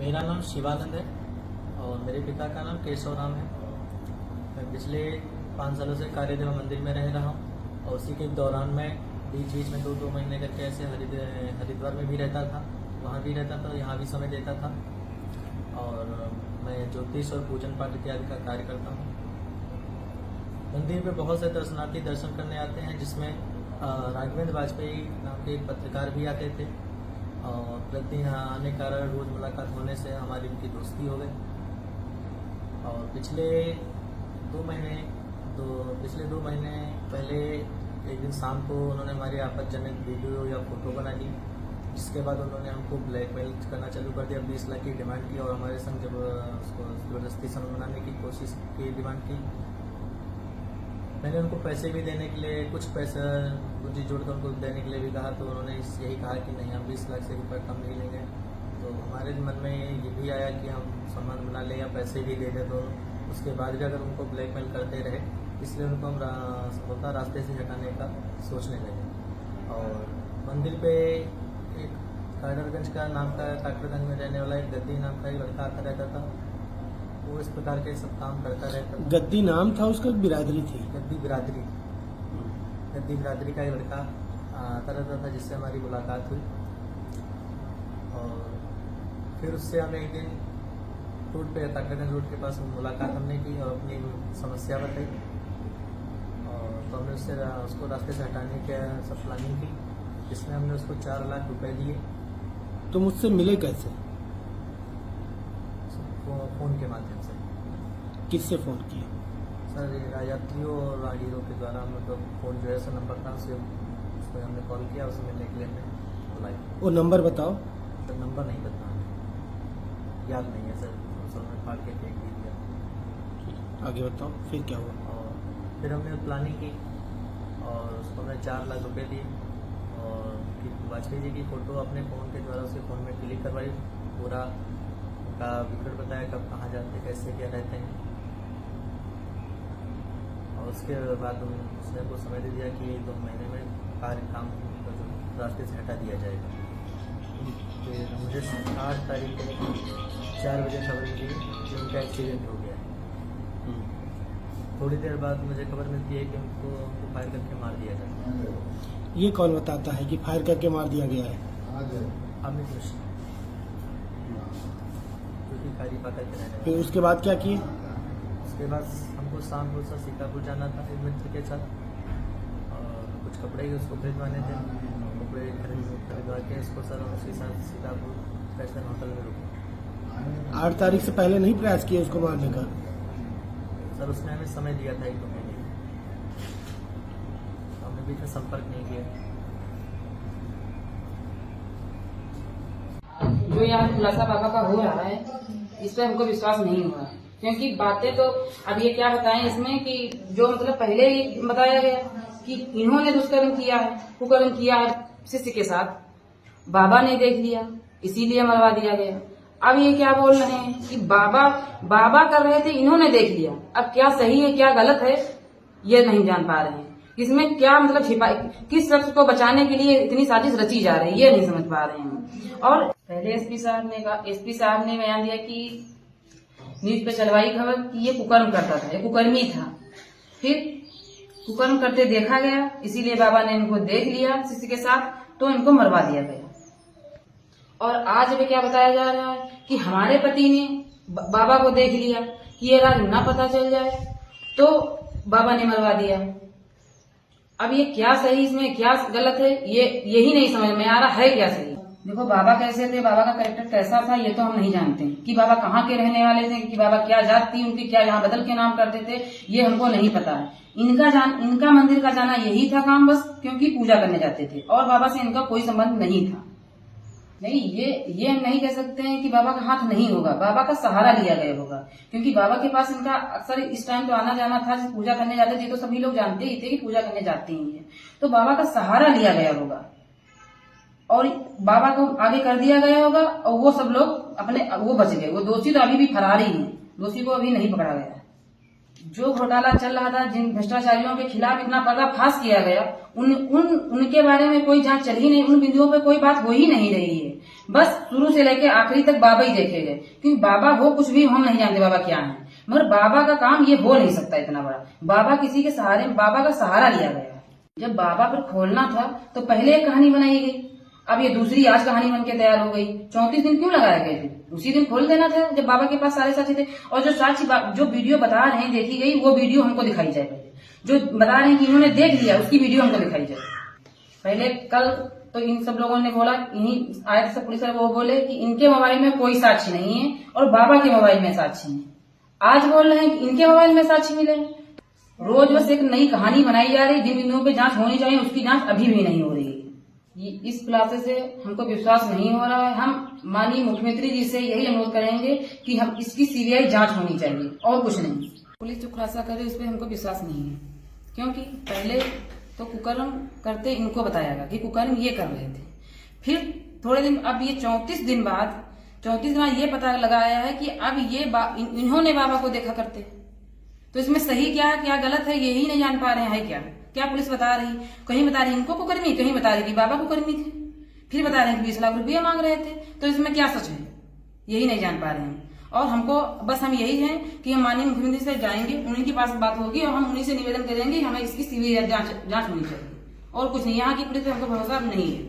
मेरा नाम शिवानंद है और मेरे पिता का नाम केशव राम है। मैं पिछले 5 सालों से कार्यदेव मंदिर में रह रहा हूँ और उसी के दौरान मैं बीच बीच में 2-2 महीने करके ऐसे हरिद्वार में भी रहता था, वहाँ भी रहता था, यहाँ भी समय देता था और मैं ज्योतिष और पूजन पाठ इत्यादि का कार्य करता हूँ। मंदिर में बहुत से दर्शनार्थी दर्शन करने आते हैं, जिसमें राघवेंद्र वाजपेयी नाम के एक पत्रकार भी आते थे और प्रतिदिन आने के कारण रोज़ मुलाकात होने से हमारी उनकी दोस्ती हो गई। और पिछले 2 महीने पहले एक दिन शाम को उन्होंने हमारी आपत्तिजनक वीडियो या फोटो बना ली, जिसके बाद उन्होंने हमको ब्लैकमेल करना चालू कर दिया। 20 लाख की डिमांड की और हमारे संग जब उसको जबरदस्ती समझ बनाने की कोशिश की, डिमांड की। मैंने उनको पैसे भी देने के लिए कुछ पैसा पूंजी जोड़कर उनको देने के लिए भी कहा, तो उन्होंने यही कहा कि नहीं, हम 20 लाख से ऊपर कम नहीं लेंगे। तो हमारे मन में ये भी आया कि हम संबंध बना लें या पैसे भी दे दें, तो उसके बाद भी अगर उनको ब्लैकमेल करते रहे, इसलिए उनको हम संभवतः रास्ते से हटाने का सोचने लगे। और मंदिर पे एक काकड़गंज का नाम का काकड़गंज में रहने वाला एक गद्दी नाम का एक लड़का आता रहता था। वो इस प्रकार के सब काम करता रहता था। गद्दी नाम था उसका, बिरादरी थी? गद्दी बिरादरी का एक लड़का आता रहता था, जिससे हमारी मुलाकात हुई। और फिर उससे हमें एक दिन रोड पे काकड़गंज रोड के पास मुलाकात हमने की और अपनी समस्या बताई। और तो हमने उसको रास्ते से हटाने की सब प्लानिंग की, जिसमें हमने उसको 4 लाख रुपए दिए। तो मुझसे मिले कैसे? फोन के माध्यम से। किससे फोन किया? सर, यात्रियों और राहगीरों के द्वारा हम लोग फोन जो है सर नंबर था, उस पर हमने कॉल किया, उसे मिलने के लिए हमने बुलाई। वो नंबर बताओ। सर नंबर नहीं पता, याद नहीं है सर, सर ने फाड़ के फेंक भी दिया। आगे बताओ, फिर क्या हुआ? और फिर हमने प्लानिंग की और उसको हमने 4 लाख रुपए दिए और वाजपेयी जी की फ़ोटो अपने फ़ोन के द्वारा उसके फ़ोन में क्लिक करवाई, पूरा का विकेट बताया कब कहाँ जाते, कैसे क्या रहते हैं। और उसके बाद उसने को समय दे दिया कि 2 महीने में काम रास्ते से हटा दिया जाएगा। फिर मुझे 8 तारीख को 4 बजे खबर मिली कि उनका एक्सीडेंट हो गया है। थोड़ी देर बाद मुझे खबर मिलती है कि उनको फायर करके मार दिया जाता है। ये कौन बताता है कि फायर करके मार दिया गया है? अमित मिश्रा, जो कि कारीपाका के रहने वाले। फिर उसके बाद क्या किए? उसके बाद हमको शाम को सर सीतापुर जाना था एक मित्र के साथ और कुछ कपड़े ही उसको खरीदवाने थे। कपड़े खरीदवा के उसको सर उसके साथ सीतापुर फैशन होटल में रुके। 8 तारीख से पहले नहीं प्रयास किया उसको मारने का? सर उसने हमें समय दिया था 1-2 महीने, हमने बीच में संपर्क नहीं किया। जो यहाँ खुलासा बाबा का हो रहा है, इस पर हमको विश्वास नहीं हुआ, क्योंकि बातें तो अब ये क्या बताएं इसमें कि जो मतलब पहले ही बताया गया कि इन्होंने दुष्कर्म किया है, कुकर्म किया है शिष्य के साथ, बाबा ने देख लिया इसीलिए मरवा दिया गया। अब ये क्या बोल रहे हैं कि बाबा कर रहे थे, इन्होंने देख लिया। अब क्या सही है क्या गलत है ये नहीं जान पा रहे हैं। इसमें क्या मतलब छिपा, किस शख्स को बचाने के लिए इतनी साजिश रची जा रही है ये नहीं समझ पा रहे हैं। और पहले एसपी साहब ने बयान दिया कि न्यूज पे चलवाई खबर कि ये कुकर्म करता था, ये कुकर्मी था। फिर कुकर्म करते देखा गया, इसीलिए बाबा ने इनको देख लिया शिष्य के साथ, तो इनको मरवा दिया गया। और आज भी क्या बताया जा रहा है कि हमारे पति ने बाबा को देख लिया कि ये राज ना पता चल जाए, तो बाबा ने मरवा दिया। अब ये क्या सही इसमें क्या गलत है ये यही नहीं समझ में आ रहा है क्या सही। देखो बाबा कैसे थे, बाबा का कैरेक्टर कैसा था ये तो हम नहीं जानते कि बाबा कहाँ के रहने वाले थे, कि बाबा क्या जात थी उनकी, क्या यहाँ बदल के नाम करते थे, ये हमको नहीं पता है। इनका मंदिर का जाना यही था काम बस, क्योंकि पूजा करने जाते थे और बाबा से इनका कोई संबंध नहीं था। नहीं, ये हम नहीं कह सकते हैं कि बाबा का हाथ नहीं होगा, बाबा का सहारा लिया गया होगा, क्योंकि बाबा के पास इनका अक्सर इस टाइम तो आना जाना था। पूजा करने जाते थे तो सभी लोग जानते ही थे कि पूजा करने जाते ही है, तो बाबा का सहारा लिया गया होगा और बाबा को आगे कर दिया गया होगा और वो सब लोग अपने वो बच गए। वो दोषी तो अभी भी फरार ही है, दोषी को अभी नहीं पकड़ा गया। जो घोटाला चल रहा था, जिन भ्रष्टाचारियों के खिलाफ इतना पर्दाफाश किया गया, उनके बारे में कोई जांच चल ही नहीं, उन बिंदुओं पे कोई बात हो ही नहीं रही है। बस शुरू से लेके आखिरी तक बाबा ही देखे गए, क्योंकि बाबा हो कुछ भी हम नहीं जानते बाबा क्या है, मगर बाबा का काम ये हो नहीं सकता इतना बड़ा। बाबा किसी के सहारे, बाबा का सहारा लिया गया है। जब बाबा पर खोलना था तो पहले एक कहानी बनाई गई, अब ये दूसरी आज कहानी बन के तैयार हो गई। 34 दिन क्यों लगाए गए थे? उसी दिन खोल देना था जब बाबा के पास सारे साक्षी थे। और जो साक्षी जो वीडियो बता रहे हैं देखी गई, वो वीडियो हमको दिखाई जाए। जो बता रहे हैं कि इन्होंने देख लिया, उसकी वीडियो हमको दिखाई जाए। पहले कल तो इन सब लोगों ने बोला, इन्हीं आए थे सब पुलिस वाले, वो बोले कि इनके मोबाइल में कोई साक्षी नहीं है और बाबा के मोबाइल में साक्षी है। आज बोल रहे हैं कि इनके मोबाइल में साक्षी मिले। रोज बस एक नई कहानी बनाई जा रही, जिन बिंदुओं पे जांच होनी चाहिए उसकी जांच अभी भी नहीं हो रही है। इस खुलासे से हमको विश्वास नहीं हो रहा है। हम माननीय मुख्यमंत्री जी से यही अनुरोध करेंगे कि हम इसकी सीबीआई जांच होनी चाहिए और कुछ नहीं। पुलिस जो खुलासा करे उस पर हमको विश्वास नहीं है, क्योंकि पहले तो कुकर्म करते इनको बताया गया कि कुकर्म ये कर रहे थे। फिर थोड़े दिन, अब ये 34 दिन बाद ये पता लगाया है कि अब ये इन्होंने बाबा को देखा करते। तो इसमें सही क्या है क्या गलत है यही नहीं जान पा रहे हैं। क्या पुलिस बता रही, कहीं बता रही इनको कुकर्मी, कहीं बता रही कि बाबा कुकर्मी थे, फिर बता रहे हैं कि 20 लाख रुपये मांग रहे थे। तो इसमें क्या सच है यही नहीं जान पा रहे हैं। और हमको बस हम यही हैं कि हम माननीय मुख्यमंत्री से जाएंगे, उन्हीं के पास बात होगी और हम उन्हीं से निवेदन करेंगे, हमें इसकी सीबीआई जांच होनी चाहिए और कुछ नहीं। यहाँ की पुलिस पे हमको भरोसा नहीं है।